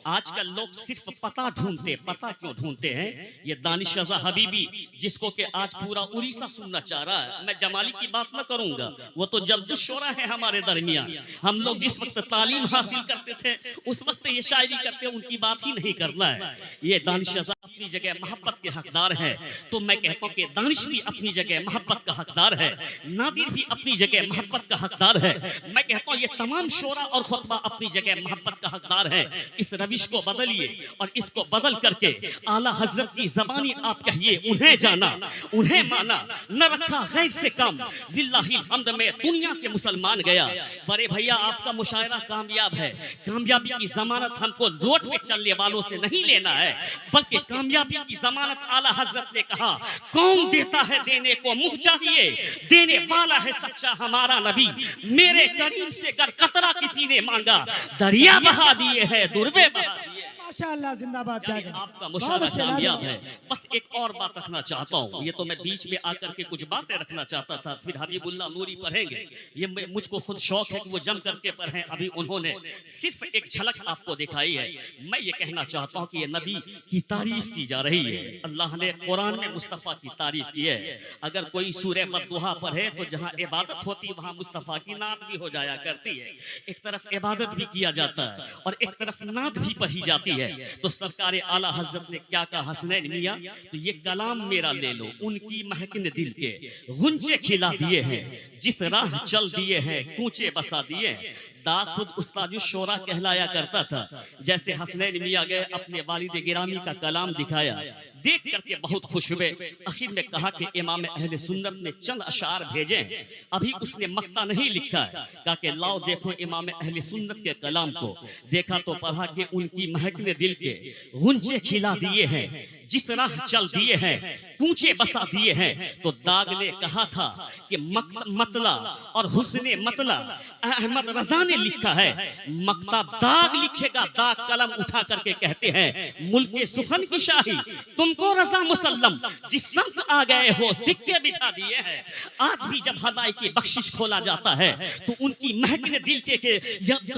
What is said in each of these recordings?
आजकल लोग सिर्फ पता ढूंढते, पता क्यों ढूंढते हैं? ये दानिश रजा हबीबी जिसको कि आज पूरा उड़ीसा सुनना चाह रहा है, मैं जमाली की बात न करूंगा, वो तो जद्दुश्शोरा है हमारे दरमियान। हम लोग जिस वक्त तालीम हासिल करते थे उस वक्त ये शायरी करते, उनकी बात ही नहीं करना है। ये दानिश रजा अपनी जगह मोहब्बत के हकदार है, तो मैं कहता हूँ कि दानिश भी अपनी जगह मोहब्बत का हकदार है, नादिर भी अपनी जगह मोहब्बत का हकदार है। मैं कहता हूँ ये तमाम शोरा और खुतबा अपनी जगह मोहब्बत का हकदार है। इस रविश को बदलिए और इसको बदल करके आला हजरत की जबानी आप कहिए, उन्हें जाना उन्हें माना, न रखा गैर से काम, लिल्लाहिल हम्द में दुनिया से मुसलमान गया। बड़े भैया आपका मुशायरा कामयाब है, कामयाबी की जमानत हमको रोड पे चलने वालों से नहीं लेना है, बल्कि कामयाबी की जमानत आला हजरत ने कहा, कौन देता है देने को मुंह चाहिए, देने वाला है सच्चा हमारा नबी। मेरे करीम से कर कतरा किसी ने मांगा, दरिया बहा दिए है दुर्बे बहा दिए। माशाअल्लाह, जिंदाबाद। क्या आपका मुशायरा कामयाब है। बस एक और बात रखना चाहता हूँ, ये तो मैं बीच में आकर के कुछ बातें रखना चाहता था, फिर हबीबुल्लाह नूरी पढ़ेंगे। ये मुझको खुद शौक है कि वो जम करके पढ़ें, अभी उन्होंने सिर्फ एक झलक आपको दिखाई है। मैं ये कहना चाहता हूँ कि ये नबी की तारीफ की जा रही है। अल्लाह ने कुरान में मुस्तफ़ा की तारीफ की है। अगर कोई सूरह वद्दुहा पढ़े तो जहाँ इबादत होती वहाँ मुस्तफ़ा की नात भी हो जाया करती है। एक तरफ इबादत भी किया जाता है और एक तरफ नात भी पढ़ी जाती है। तो सरकार आला हजरत ने क्या कहा, हसनैन मियां, तो ये कलाम मेरा ले लो, उनकी महक ने दिल के गुंजे खिला दिए हैं, जिस राह चल दिए हैं कूचे बसा दिए हैं। दाग खुद उस्तादुश शोरा कहलाया करता था। जैसे हसनैन मियां गए, अपने वालिद गिरामी का कलाम दिखाया, देख करके बहुत खुश हुए। आखिर में कहा कि इमाम अहले सुन्नत ने चंद अशार भेजे, अभी उसने मक्ता नहीं लिखा है। कहा कि लाओ देखो इमाम अहले सुन्नत के कलाम को। देखा तो पढ़ा कि उनकी महक ने दिल के गुंजे खिला दिए हैं, जिस राह चल दिए हैं कूचे बसा दिए हैं। तो दाग ने कहा था कि मतला और हुस्ने मतला अहमद रजा ने लिखा है, मक्ता दाग लिखेगा, दाग कलम उठा करके कहते हैं, मुल्के सुखन की शाही तुमको रजा मुसल्लम, जिस संत आ गए हो सिक्के बिठा दिए हैं। आज भी जब हदाई की बख्शिश खोला जाता है तो उनकी महक ने दिल के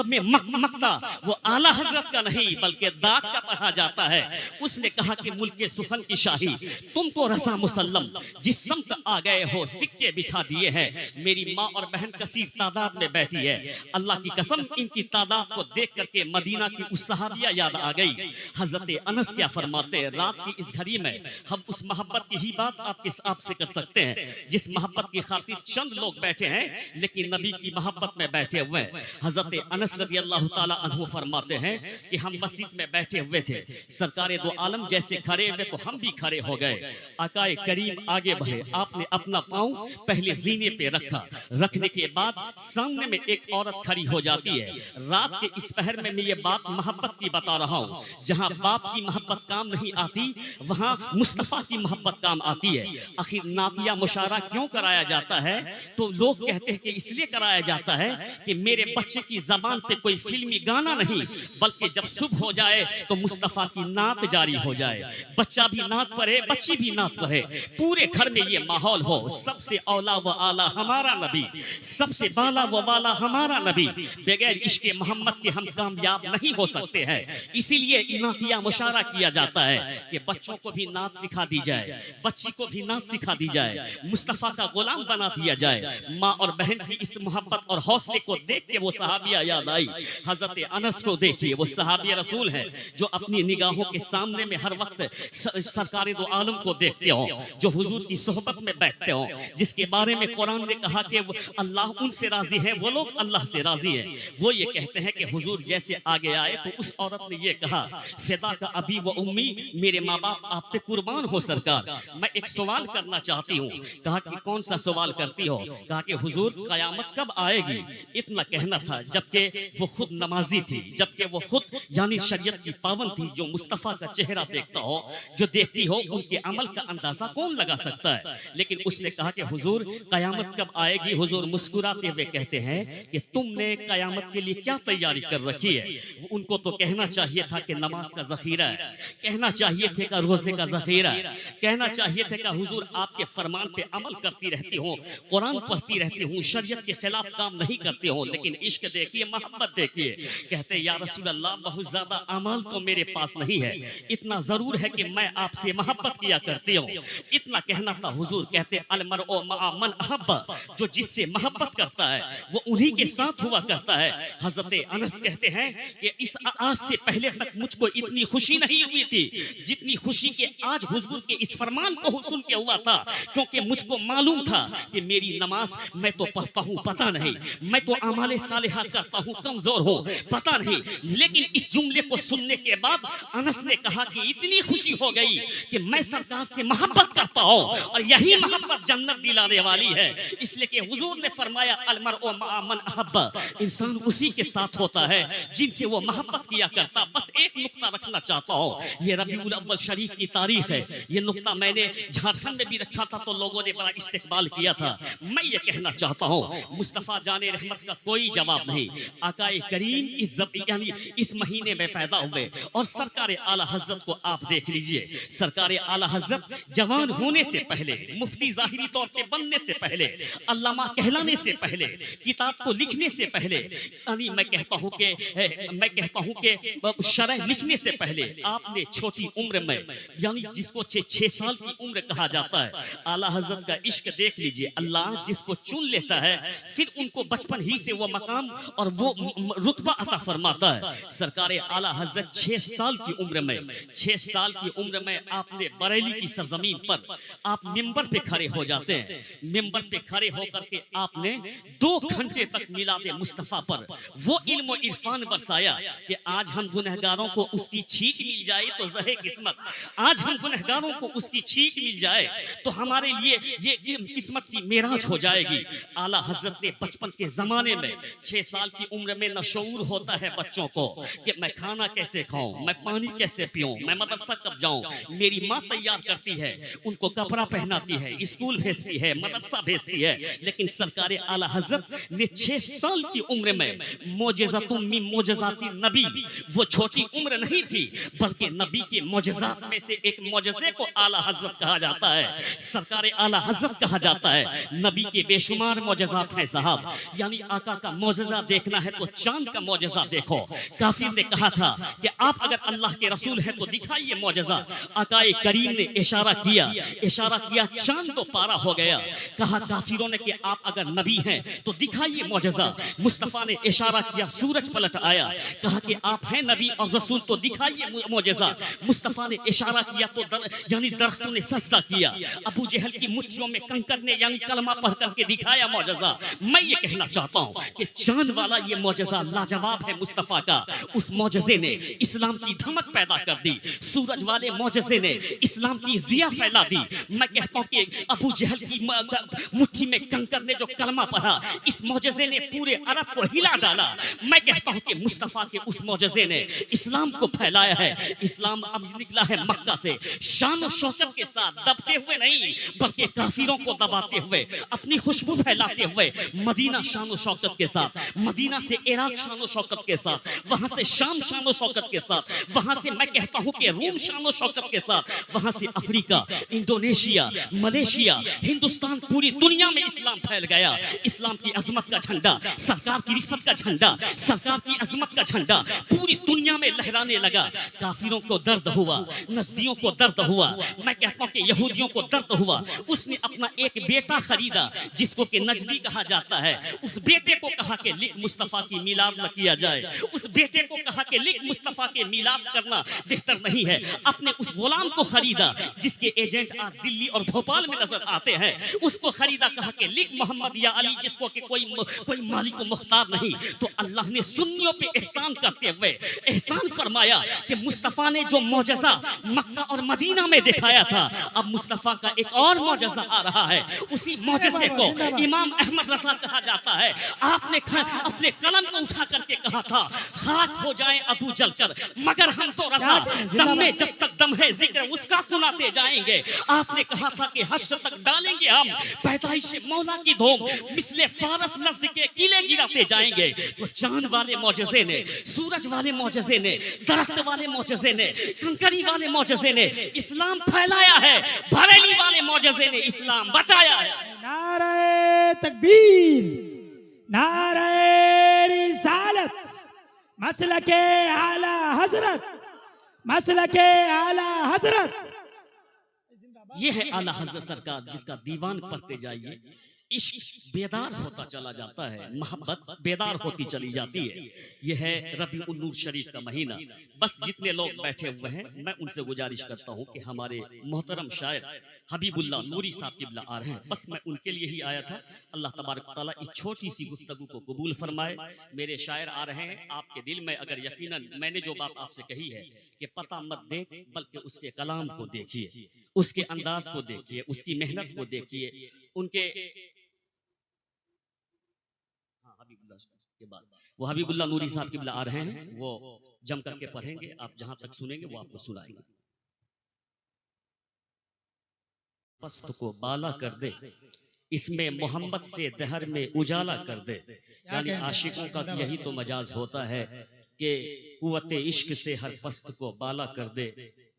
में मक्ता वो आला हजरत का नहीं बल्कि दाग का पढ़ा जाता है। उसने कहा कि मुल्के सुखन की शाही तुमको रजा मुसल्लम, जिस संत आ गए हो सिक्के बिठा दिए हैं। मेरी माँ और बहन कसीर तादाद में बैठी है, अल्लाह की कसम इनकी तादाद को देख करके मदीना की उस सहाबिया याद आ गई। हजरत अनस क्या फरमाते हैं, रात की इस घड़ी में हम उस मोहब्बत की ही बात आपसे कर सकते हैं जिस मोहब्बत की खातिर चंद लोग बैठे हैं लेकिन नबी की मोहब्बत में बैठे हुए हैं। हजरत अनस रज़ी अल्लाह ताला अन्हु फरमाते हैं कि हम मस्जिद में बैठे हुए थे, सरकारे दो आलम जैसे खड़े हुए तो हम भी खड़े हो गए। आकाए करीम आगे बढ़े, आपने अपना पाँव पहले जीने पे रखा, रखने के बाद सामने में एक औरत खड़ी हो जाती है। रात के इस पहर में मैं ये बात मोहब्बत की बता रहा हूँ, जहाँ बाप की मोहब्बत काम नहीं आती वहाँ मुस्तफ़ा की मोहब्बत काम आती है। आखिर नातिया मुशारा क्यों कराया जाता है? तो लोग कहते हैं कि इसलिए कराया जाता है कि मेरे बच्चे की जबान पे कोई फिल्मी गाना नहीं, बल्कि जब सुबह हो जाए तो मुस्तफ़ा की नात जारी हो जाए, बच्चा भी नात पढ़े, बच्ची भी नात पढ़े, पूरे घर में ये माहौल हो। सबसे औला व आला हमारा नबी, सबसे बाला व वाला हमारा नबी, बगैर इश्क मोहम्मद के हम कामयाब नहीं हो सकते हैं। इसीलिए नातिया मुशारा किया जाता है कि बच्चों को भी नात सिखा दी जाए, बच्ची को भी नात सिखा दी जाए, मुस्तफ़ा का गुलाम बना दिया जाए। माँ और बहन की इस मोहब्बत और हौसले को देख के वो सहाबिया याद आई। हजरत अनस को देखिए, वो सहाबी रसूल है जो अपनी निगाहों के सामने में हर वक्त सरकारे दो आलम को देखते हो, जो हुजूर की सोहबत में बैठते हो, जिसके बारे में कुरान ने कहा कि अल्लाह उनसे राजी है, वो लोग अल्लाह से राजी है। वो ये कहते हैं कि हुजूर जैसे आगे आए तो उस औरत ने ये कहा, फिदा का अभी व उम्मी, मेरे माँ बाप आप पे कुर्बान हो सरकार, मैं एक सवाल करना चाहती हूँ। कहा कि कौन सा सवाल करती हो? कहा कि हुजूर कयामत कब आएगी? इतना कहना था, जबकि वो खुद नमाजी थी, जबकि वो खुद यानी शरीयत की पावन थी। जो मुस्तफ़ा का चेहरा देखता हो, जो देखती हो, उनके अमल का अंदाजा कौन लगा सकता है? लेकिन उसने कहा कि हुजूर कयामत कब आएगी? हुजूर मुस्कुराते हुए कहते हैं कि तुमने कयामत के लिए क्या तैयारी कर रखी है? उनको तो कहना चाहिए था कि नमाज का जखीरा है, कहना चाहिए थे कि रोजे का जखीरा। कहना चाहिए था कि हुजूर आपके फरमान पे अमल करती रहती हूँ, कुरान पढ़ती रहती हूँ, शरीयत के खिलाफ काम नहीं करती हूँ, लेकिन इश्क देखिए, मोहब्बत देखिए। कहते या रसूल अल्लाह बहुत ज्यादा अमल तो मेरे पास नहीं है, इतना जरूर है कि मैं आपसे मोहब्बत किया करती हूँ। इतना कहना था हुजूर कहते अलमरउ मअ मन अहब्बा, जो जिससे मोहब्बत करता है वो उन्हीं के साथ हुआ करता है। हजरत अनस कहते हैं कि इस आज से पहले तक मुझको इतनी खुशी नहीं हुई थी जितनी खुशी के आज हुजूर के इस फरमान को सुन के हुआ था, क्योंकि मुझको मालूम था कि मेरी नमाज मैं तो पढ़ता हूँ पता नहीं, मैं तो अमाले सालिहा करता हूँ कमजोर हूँ पता नहीं, लेकिन इस जुमले को सुनने के बाद अनस ने कहा कि इतनी खुशी हो गई कि मैं सरकार से मोहब्बत करता हूँ और यही मोहब्बत जन्नत दिलाने वाली है। इसलिए कि हुजूर ने फरमाया अलमरउ मअ मन अहब्बा, इंसान उसी के साथ होता है जिनसे वो मोहब्बत किया करता। बस एक नुक्ता रखना चाहता हूँ, ये रबीउल अव्वल शरीफ की तारीख है, ये नुक्ता मैंने झारखंड में भी रखा था तो लोगों ने बड़ा इस्तेकबाल किया था। मैं ये कहना चाहता हूँ मुस्तफा जाने रहमत का कोई जवाब नहीं। आकाए करीम यानी इस महीने में पैदा हुए और सरकार आला हजरत को आप देख लीजिए, सरकार आला हजरत जवान होने से पहले, मुफ्ती जाहिरी तौर पे बनने से पहले, अल्लामा कहलाने से पहले, किताब को लिखने से पहले, यानी मैं कहता हूँ कि शरह लिखने से पहले आपने छोटी उम्र में, यानी जिसको 6 साल की उम्र कहा जाता है, आला हजरत का इश्क देख लीजिए। अल्लाह जिसको चुन लेता है फिर उनको बचपन ही से वो मकाम और वो रुतबा अता फरमाता है। सरकार आला हजरत 6 साल की उम्र में, 6 साल की उम्र में आपने बरेली की सरजमीन पर आप मिंबर पे खड़े हो जाते हैं। मिंबर पे खड़े होकर के आपने 2 घंटे तक मिलादे मुस्तफा पर वो इल्म और इरफान बरसाया कि आज हम गुनहगारों को उसकी छींक मिल जाए तो जहे किस्मत, आज हम गुनहगारों को उसकी छींक मिल जाए तो हमारे लिए ये किस्मत की मेराज हो जाएगी। आला हजरत ने बचपन के जमाने में 6 साल की उम्र में नशऊर होता है बच्चों को कि मैं खाना कैसे खाऊं, मैं पानी कैसे पीऊं, मैं मदरसा कब जाऊं। मेरी माँ तैयार करती है, उनको कपड़ा पहनाती है, स्कूल भेजती है, मदरसा भेजती है, लेकिन सरकार आला हजरत ने 6 साल की उम्र में मोजज़ातुम मिन मोजज़ाती नबी, वो छोटी उम्र नहीं थी बल्कि नबी के मोजज़ात में से एक मोजज़े को आला हजरत कहा जाता है, सरकार आला हजरत कहा जाता है। नबी के बेशुमार मोजज़ात हैं साहब, यानी आका का मोजज़ा देखना है तो चांद का मोजज़ा देखो। काफिर ने कहा था कि आप अगर अल्लाह के रसूल हैं तो दिखाइए मोजज़ा। आकाए करीम ने इशारा किया, चांद तो पारा हो गया। कहा काफिरों ने कि आप अगर नबी हैं तो दिखाइए मोजज़ा। मुस्तफा ने इशारा किया, सूरज पलट आया। कहा कि आप हैं नबी और रसूल तो दिखाइए मोजज़ा। मुस्तफा ने इशारा किया तो यानी दरख्तों ने सजदा किया। अबू जहल की मुट्ठियों में कंकर ने यानी कलमा पढ़ करके दिखाया मोजज़ा। मैं ये कहना चाहता हूँ कि चांद वाला ये मोजज़ा लाजवाब है मुस्तफा का। उस मोजज़े ने इस्लाम की धमक पैदा कर दी, सूरज वाले मोजज़े ने इस्लाम की जिया फैला दी। मैं कहता हूँ कि अबू जहल की मुट्ठी में कंकर ने जो कलमा पढ़ा, इस मोजज़े ने पूरे अरब को हिला डाला। मैं कहता हूँ कि मुस्तफा के उस मोजज़े ने इस्लाम को फैलाया है। इस्लाम अब निकला है मक्का से शान और शौकत के साथ, दबते हुए नहीं बल्कि काफिरों को दबाते हुए, अपनी खुशबू फैलाते हुए। मदीना शान और शौकत के साथ, मदीना से इराक शान और शौकत के साथ, वहां से शाम शान और शौकत के साथ, वहां से मैं कहता हूं कि रूम शान और शौकत के साथ, वहां से अफ्रीका, इंडोनेशिया, मलेशिया, हिंदुस्तान, पूरी दुनिया में इस्लाम फैल गया। इस्लाम की अजमत का झंडा, सरकार की रिफत का झंडा, सरकार की अजमत का झंडा पूरी दुनिया में लहराने लगा। काफिरों को दर्द हुआ, नजदियों को दर्द हुआ, मैं कहता हूं कि यहूदियों को दर्द हुआ। उसने अपना एक बेटा खरीदा जिसको कि नजदी कहा जाता है। उस बेटे को कहा कि लिख मुस्तफा की मिलाद न किया जाए। उस बेटे को कहा कि लिख मुस्तफा के मिलाद करना बेहतर नहीं है। अपने उस गुलाम को खरीदा जिसके एजेंट आज दिल्ली और भोपाल में नजर आते हैं। उसको खरीदा, कहा कि लिख मोहम्मद या अली, जिसको कि कोई मालिक को मुख्तार नहीं। तो अल्लाह ने सुन्नियों पे एहसान करते हुए एहसान फरमाया कि मुस्तफा ने जो मौजज़ा मक्का और मदीना में दिखाया था, अब मुस्तफा का एक और मौजज़ा आ रहा है। उसी मौजज़े को इमाम अहमद रज़ा कहा जाता है। आपने अपने कलम को उठा करके कहा था, खाक हो जाए अबू जलकर मगर हम तो रज़ा, दम में जब तक दम है जिक्र उसका सुनाते जाएंगे। आपने कहा था कि हश्र तक डालेंगे हम पैदाइश मौला की धूम, मिसले फारस नज़द के किले गिराते जाएंगे। तो चांद वाले मौजज़े ने, सूरज वाले मौजज़े ने, दरख्त वाले मौजज़े ने, कंकरी वाले मौजज़े ने इस्लाम फैलाया है, बरेली वाले मौजज़े ने इस्लाम बचाया है। नारे तकबीर, नारे रिसालत, मसलके आला हजरत, मसलके आला हजरत। ये है आला हज़रत सरकार, जिसका दीवान पढ़ते जाइए इश्क बेदार होता चला जाता है, मोहब्बत बेदार होती चली जाती है। यह है रबीउल नूर शरीफ का महीना। बस जितने लोग बैठे हुए हैं, मैं उनसे गुजारिश करता हूं कि हमारे मोहतरम शायर हबीबुल्लाह नूरी साहब किबला आ रहे हैं, बस मैं उनके लिए ही आया था। अल्लाह तबारक तआला इस छोटी सी गुफ्तगू को कबूल फरमाए। मेरे शायर आ रहे हैं, आपके दिल में अगर यकीनन मैंने जो बात आपसे कही है कि पता मत देख, बल्कि उसके कलाम को देखिए, उसके अंदाज को देखिए, उसकी मेहनत को देखिए, उनके के बाद वो हबीबुल्लाह नूरी साहब किबला आ रहे हैं, वो जम करके पढ़ेंगे, आप जहां तक सुनेंगे वो आपको सुनाएंगे। पस्त को बाला कर दे, इसमें मोहम्मद से दहर में उजाला कर दे। यानी आशिकों का यही तो मजाज होता है कि कुव्वत इश्क से हर पस्त को बाला कर दे,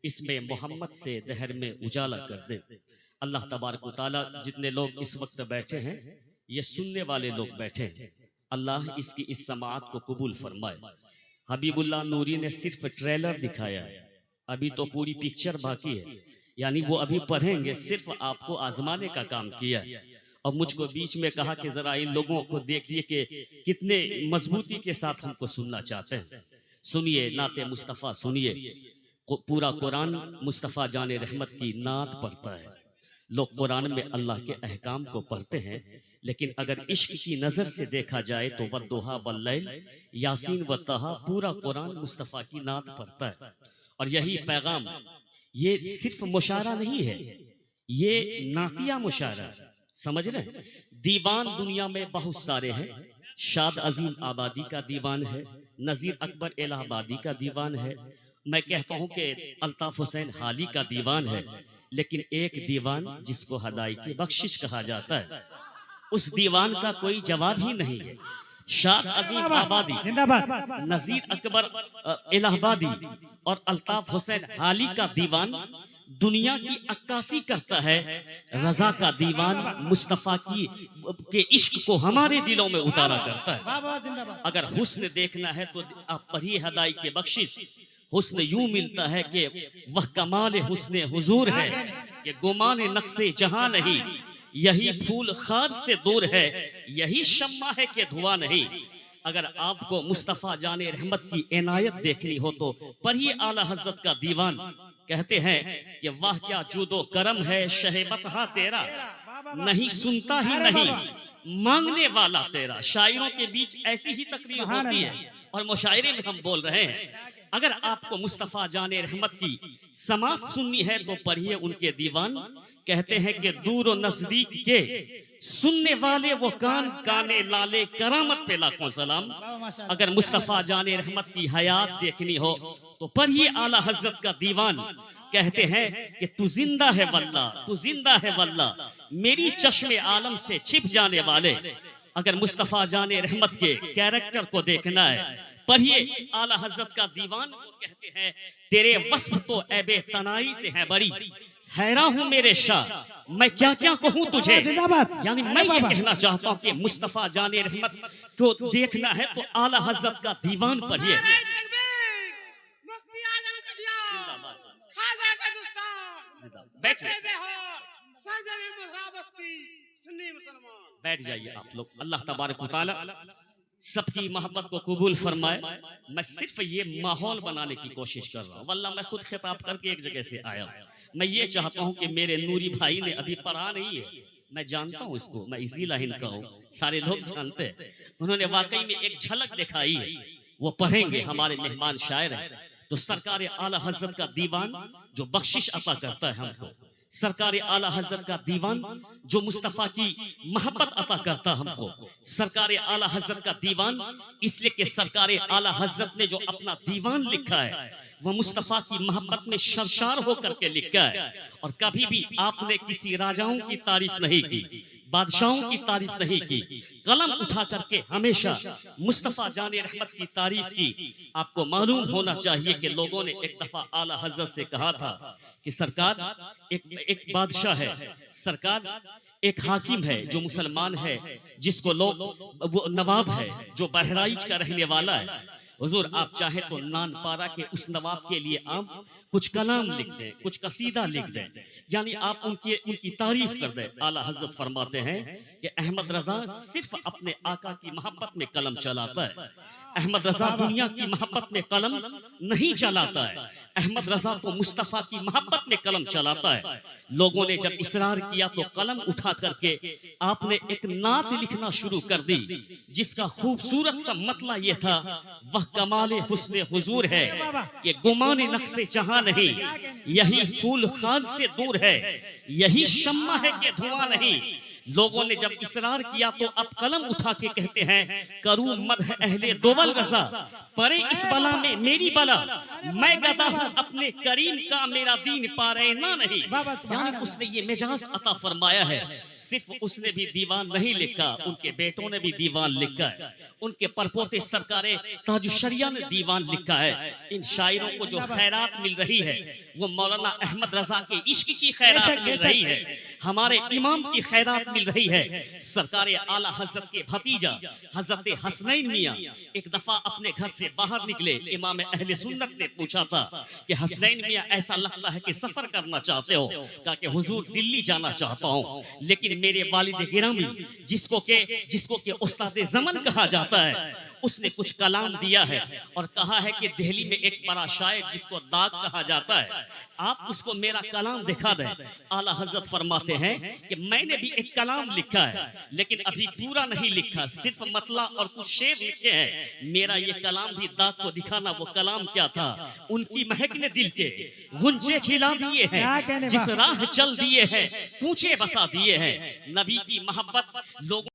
इसमें मोहम्मद से दहर में उजाला कर दे। अल्लाह तबारक व तआला जितने लोग इस वक्त बैठे हैं, ये सुनने वाले लोग बैठे हैं, अल्लाह इसकी इस समाअत को कबूल फरमाए। हबीबुल्लाह नूरी ने सिर्फ ट्रेलर दिखाया है, अभी तो पूरी पिक्चर बाकी है। यानी वो अभी पढ़ेंगे, सिर्फ आपको आजमाने का काम किया है। और मुझको बीच में कहा कि जरा इन लोगों को देखिए कि कितने मजबूती के साथ हमको सुनना चाहते हैं। सुनिए नाते मुस्तफ़ा, सुनिए पूरा कुरान मुस्तफ़ा जाने रहमत की नात पढ़ता है। लोग कुरान में अल्लाह के अहकाम को पढ़ते हैं, लेकिन अगर इश्क की नज़र से देखा जाए तो वद्दुहा वल्लैल, यासीन व तहा, पूरा कुरान मुस्तफ़ा की नात पढ़ता है। और यही पैगाम, ये सिर्फ मुशारा नहीं है, ये नातिया मुशारा, समझ रहे हैं। दीवान दुनिया में बहुत सारे हैं। शाद अजीम आबादी का दीवान है, नज़ीर अकबर इलाहाबादी का दीवान है, मैं कहता हूँ कि अल्ताफ हुसैन हाली का दीवान है। लेकिन एक दीवान जिसको हदाई की बख्शिश कहा जाता है, उस दीवान का कोई जवाब ही नहीं है। शाद अजीम आबादी, नज़ीर अकबर इलाहाबादी और अल्ताफ हुसैन हाली का दीवान दुनिया की अक्कासी करता है। रजा का दीवान मुस्तफ़ा के इश्क को हमारे दिलों में उतारा करता है। अगर हुस्न देखना है तो आप पढ़िए हदाई के बख्शिश। हुस्न यूं मिलता है कि वह कमाल हुस्न हुजूर है कि गुमान नक्शे जहां नहीं, यही फूल खार से दूर है, यही शम्मा है कि धुआं नहीं। अगर आपको मुस्तफ़ा जाने रहमत की इनायत देखनी हो तो पढ़िए आला हज़रत का दीवान। कहते हैं कि वाह क्या जूदो करम है शहेबत हा तेरा, नहीं सुनता ही नहीं मांगने वाला तेरा। शायरों के बीच ऐसी ही तकरीर होती है और मुशायरे में हम बोल रहे हैं। अगर आपको मुस्तफ़ा जाने रहमत की समात सुननी है तो पढ़िए उनके दीवान। कहते हैं कि दूर और नजदीक के सुनने वाले वो कान, काने लाले, करामत पे लाखों सलाम। अगर मुस्तफ़ा जाने रहमत की हयात देखनी हो तो पढ़िए आला हज़रत का दीवान। कहते हैं कि तू जिंदा है वल्ला, तू जिंदा है वल्ला, मेरी चश्मे आलम से छिप जाने वाले। अगर मुस्तफ़ा जाने रहमत के कैरेक्टर को देखना है पढ़िए आला हज़रत का दीवान। वो कहते हैं तेरे वस्फ तो ऐबे तनाई से है बड़ी, हैरान हूँ मेरे शाह मैं क्या क्या कहूँ तुझे। यानी मैं ये कहना चाहता हूँ कि मुस्तफ़ा जाने रहमत को देखना है तो आला हज़रत का दीवान पढ़िए। बैठ जाइए आप लोग। अल्लाह तबारक व तआला सबकी मोहब्बत को कबूल फरमाए। मैं सिर्फ ये माहौल बनाने की कोशिश कर रहा हूँ, वल्ला मैं खुद खिताब करके एक जगह से आया हूँ। मैं ये चाहता हूँ कि मेरे नूरी भाई ने अभी पढ़ा नहीं है, मैं जानता हूँ इसको, मैं इसी लाइन का हूँ, सारे लोग जानते हैं। उन्होंने वाकई में एक झलक दिखाई है, वो पढ़ेंगे, हमारे मेहमान शायर हैं। तो सरकार आला हज़रत का दीवान जो बख्शिश अता करता है हमको, सरकार आला हज़रत का दीवान जो मुस्तफ़ा की मोहब्बत अता करता हमको, सरकार आला हज़रत का दीवान इसलिए कि सरकार आला हज़रत ने जो अपना दीवान लिखा है वह मुस्तफ़ा की मोहब्बत में शर्शार होकर के लिख गए। और कभी भी आपने किसी राजाओं की तारीफ नहीं की, बादशाहों की तारीफ नहीं की, कलम उठा करके हमेशा मुस्तफ़ा जाने रहमत की तारीफ की। आपको मालूम होना चाहिए कि लोगों ने एक दफा आला हजरत से कहा था कि सरकार एक बादशाह है, सरकार एक हाकिम है जो मुसलमान है, जिसको लोग वो नवाब है जो बहराइच का रहने वाला है। हुजूर आप चाहे तो नानपारा के उस नवाब के लिए आप कुछ कलाम लिख दें, कुछ कसीदा लिख दें, यानी आप उनकी तारीफ कर दें। आला हजरत फरमाते हैं कि अहमद रजा सिर्फ अपने आका की मोहब्बत में कलम चलाता है, अहमद रजा दुनिया की मोहब्बत में कलम नहीं चलाता है, अहमद रजा को मुस्तफ़ा की मोहब्बत में कलम चलाता है। लोगों ने जब इसरार किया तो कलम उठा करके आपने एक नात लिखना शुरू कर दी, जिसका खूबसूरत सा मतला ये था, वह कमाले हुस्ने हुजूर है कि गुमाने नक्शे जहां नहीं, यही फूल खाद से दूर है, यही शम्मा है कि धुआं नहीं। लोगों ने जब इसरार किया तो अब कलम उठा के कहते हैं, करूं मदह अहले दोवल रजा, परे इस बला में मेरी बला, मैं गदा हूं अपने करीम का, मेरा दीन पारेना नहीं। यानी उसने ये मिजाज अता फरमाया है। सिर्फ उसने भी दीवान नहीं लिखा, उनके बेटों ने भी दीवान लिखा है, उनके परपोते सरकारे ताजुशरिया ने दीवान लिखा है। इन शायरों को जो खैरात मिल रही है वो मौलाना अहमद रजा के इश्क की खैरात मिल रही है, हमारे इमाम की खैरात मिल रही है। सरकारे आला हजरत के भतीजा हजरत हसनैन मियां एक दफा अपने घर से बाहर निकले। इमाम अहले सुन्नत ने पूछा था कि हसनैन मियां ऐसा लगता है कि सफर करना चाहते हो। कहा कि हुजूर दिल्ली जाना चाहता हूँ, लेकिन मेरे वालिद गिरामी जिसको के उस्ताद ज़मन कहा जाता है, उसने कुछ कलाम दिया है और कहा है कि दिल्ली में एक बड़ा शायर जिसको दाग कहा जाता है, आप उसको मेरा कलाम दिखा दें। आला हजरत फरमाते हैं कि मैंने भी एक कलाम लिखा है, लेकिन अभी पूरा नहीं लिखा, सिर्फ मतला और कुछ शेर लिखे हैं। मेरा ये कलाम भी दाग को दिखाना। वो कलाम क्या था? उनकी महक ने दिल के गुंजे खिला दिए हैं, जिस राह चल दिए हैं पूछे बसा दिए हैं। नबी की मोहब्बत लोगों